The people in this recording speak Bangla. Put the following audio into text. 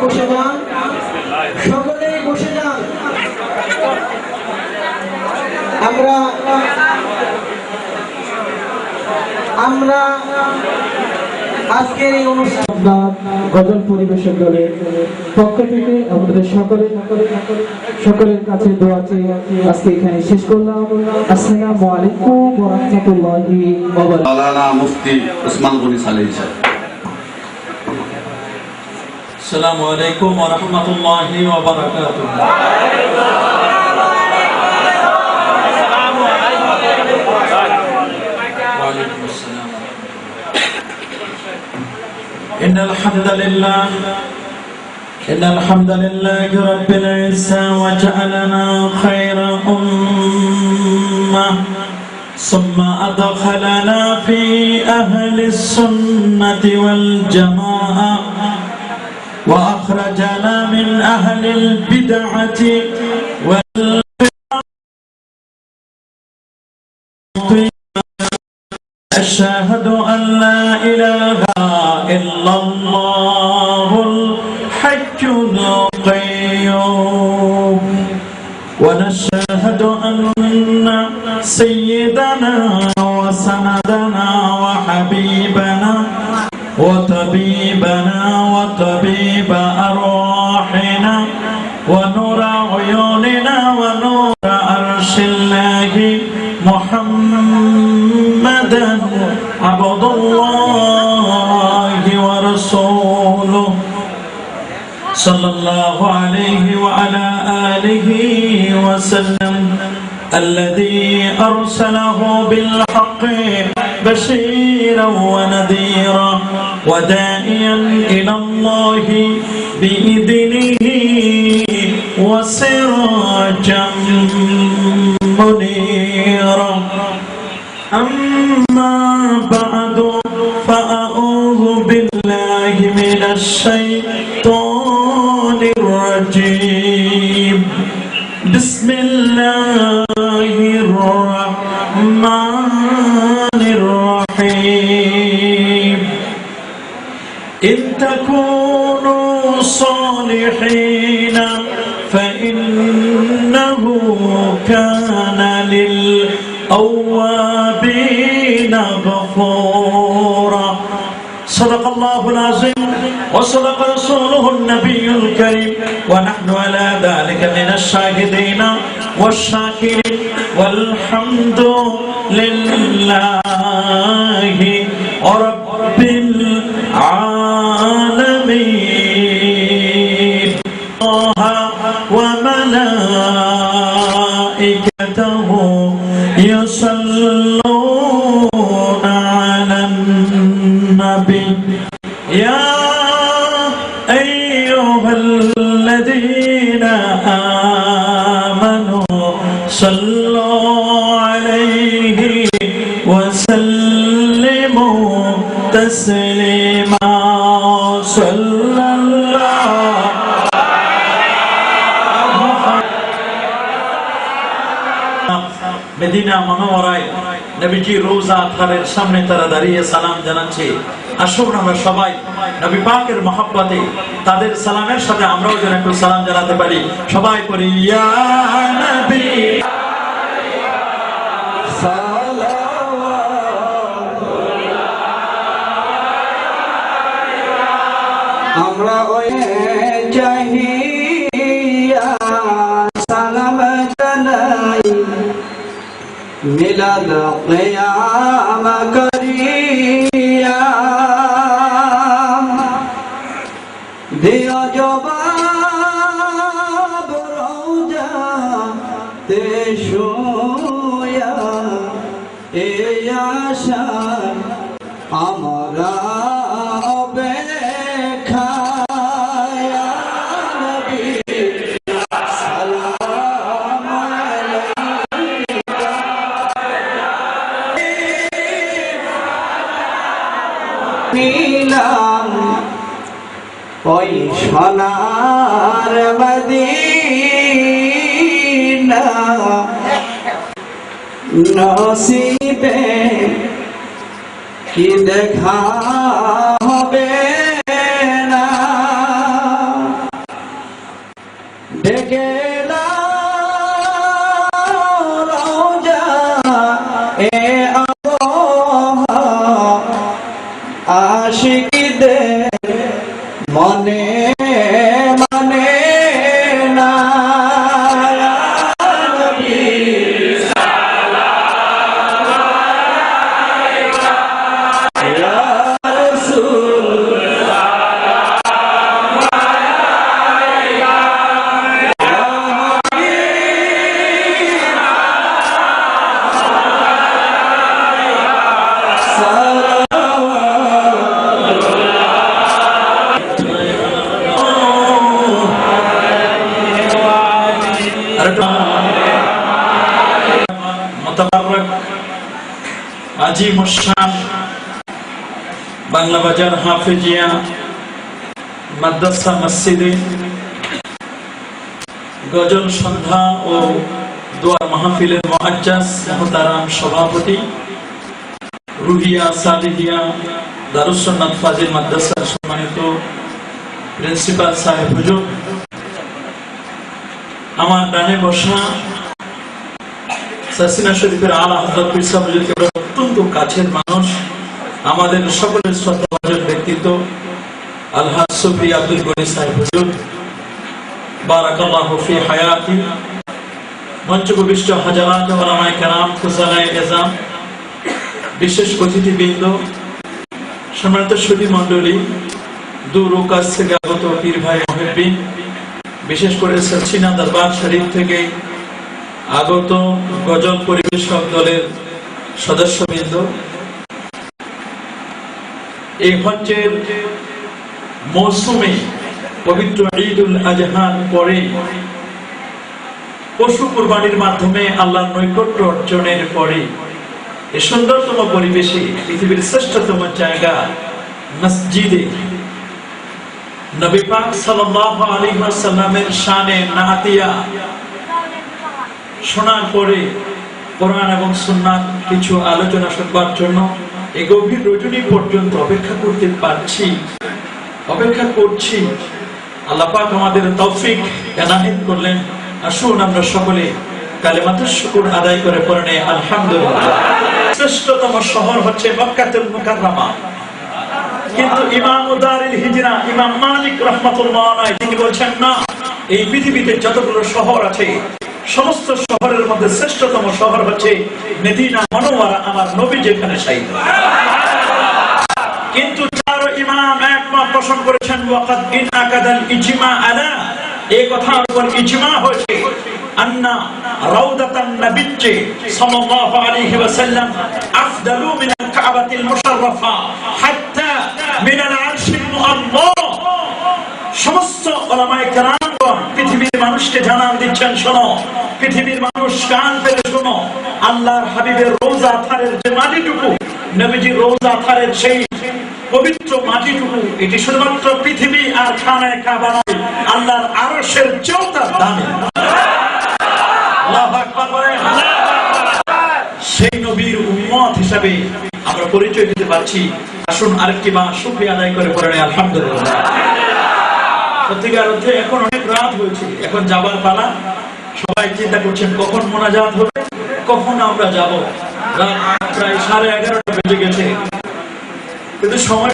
বসে যান, সকলেই বসে যান। আমরা আজকের এই অনুষ্ঠান গজল পরিবেশক দলের পক্ষ থেকে আমাদের সকলের কাছে দোয়া চেয়ে আজকে এখানে শেষ করলাম। আসসালামু আলাইকুম ওয়া রাহমাতুল্লাহি ওয়া বারাকাতুহু। মাওলানা মুফতি উসমান গনি সালেহী সাহেব। আসসালামু আলাইকুম ওয়া রাহমাতুল্লাহি ওয়া বারাকাতুহু। إن الحمد لله رب العزة وجعلنا خير أمة ثم أدخلنا في أهل السنة والجماعة وأخرجنا من أهل البدعة أشهد أن لا إله إلا الله الحي القيوم ونشهد أن سيدنا وسندنا وحبيبنا وطبيبنا وطبيب أرواحنا ونور عيوننا ونور عرش الله محمدا عبد الله ورسوله صلى الله عليه وعلى آله وسلم الذي أرسله بالحق بشيرا ونذيرا وداعيا إلى الله بإذنه وسراجا منيرا. أما بعد فأعوذ بالله من الشيطان الرجيم. بسم الله الرحمن الرحيم. إن تكونوا صالحين فإنه كان للأوابين غفورا. صدق الله العظيم وصدق رسوله النبي الكريم ونحن على ذلك من الشاهدين والشاكرين والحمد لله رب العالمين. الله وملائكته يصلون على النبي يا أيها الذين آمنوا صلوا عليه وسلموا تسليما. صلى الله মদিনা মুনাওয়ারায় নবীজি রোজা আতহারের সামনে তারা দাঁড়িয়ে সালাম জানাচ্ছে। আসুন আমরা সবাই নবী পাকের মহব্বতে তাদের সালামের সাথে আমরাও যেন একটু সালাম জানাতে পারি। সবাই পড়ি ইয়া নবী আমরা ওই জাহিয়া সালাম জানাই মিলাদ কিয়াম করিয়া দিও জবাব রওজা তে শুয়া এই আশা আমরা ওই সোনার মদিনা নসিবে কি দেখা হবে না। গেলাম রওজা এ আবহা আশিকদের মনে মানে না মোতাবারক আজিম শান বাংলা বাজার হাফেজিয়া মাদ্রাসা মসজিদে গজল সন্ধ্যা ও দোয়া মাহফিলের মুআজ্জাজ মুহতারাম সভাপতি রুহিয়া সালিহিয়া দারুস সুন্নাত ফাজিল মাদ্রাসার সম্মানিত প্রিন্সিপাল সাহেব হুজুর, আমার ডানে বসা সাসিনা শরীফের আলা হযরত পীর সাহেব হুজুরকে অত্যন্ত কাছের মানুষ, আমাদের সকলের শ্রদ্ধাভাজন ব্যক্তিত্ব আলহাজ সুফি আব্দুল গনি সাহেব হুজুর, বারাকাল্লাহু ফি হায়াতি, মঞ্চভূমিষ্ঠ হাজারাত উলামায়ে কেরাম, ফুজালায়ে এজাম, বিশেষ অতিথিবৃন্দ, সম্মানিত সুধী মণ্ডলী, দূর ও কাছ থেকে আগত পীর ভাই মুহিব্বিন, বিশেষ করে সরসিনা দরবার শরীফ থেকে আগত গজল পরিবেশক দলের সদস্যবৃন্দ, এই হজ্জের মৌসুমে পবিত্র ঈদুল আজহার পরে পশু কুরবানির মাধ্যমে আল্লাহর নৈকট্য অর্জনের পরে এই সুন্দরতম পরিবেশে পৃথিবীর শ্রেষ্ঠতম জায়গা মসজিদে নবী পাক সাল্লাল্লাহু আলাইহি ওয়াসাল্লামের শানে নাতিয়া শোনার পরে কোরআন এবং সুন্নাত কিছু আলোচনা শুনবার জন্য এই গভীর রজনী পর্যন্ত অপেক্ষা করছি। আল্লাহ পাক আমাদের তৌফিক এনায়েত করলেন। আসুন আমরা সকলে কালিমাতুশ শুকর আদায় করে পড়ে আলহামদুলিল্লাহ। শ্রেষ্ঠতম শহর হচ্ছে মক্কাতুল মুকাররমা, কিন্তু ইমাম দারুল হিজরা ইমাম মালিক রাহমাতুল্লাহ আলাইহি তিনি বলছেন না, এই পৃথিবীতে যতগুলো শহর আছে সমস্ত শহরের মধ্যে শ্রেষ্ঠতম শহর হচ্ছে মদিনা মুনাওয়ারা, আমার নবী যেখানে শায়িত। কিন্তু চার ইমাম একমত পোষণ করেছেন ওয়াকাদ ইনআকাদাল ইজমা আলা, এই কথার উপর ইজমা হয়েছে আন্না রাউদাতান নবিয়্যি সাল্লাল্লাহু আলাইহি ওয়াসাল্লাম আফদালু মিনাল কাবাতিল মুশাররাফা হাত্তা মিনাল আরশিল মুআল্লাহ। সমস্ত উলামায়ে কেরামগণ পৃথিবীর মানুষকে জানান দিচ্ছেন, শোনো পৃথিবীর মানুষ কান পেতে শোনো, আল্লাহর হাবিবের রওজা থারের যে মাটিটুকু, নবীজির রওজা থারের সেই পবিত্র মাটিটুকু, এটি শুধুমাত্র পৃথিবী আর খানায়ে কাবা নয়, আল্লাহর আরশের চেয়েও তার দামি। আল্লাহু আকবার বলেন। সেই নবীর উম্মত হিসাবে আমরা পরিচয় দিতে পারছি। আসুন আরেকটি বার শুকরিয়া আদায় করে পড়েন আলহামদুলিল্লাহ। সত্যিকার অর্থে এখন অনেক রাত হয়েছে, এখন যাবার পালা। সবাই চিন্তা করছেন কখন মোনাজাত হবে, কখন আমরা যাব। রাত প্রায় 11:30 বেজে গেছে, কিন্তু সময়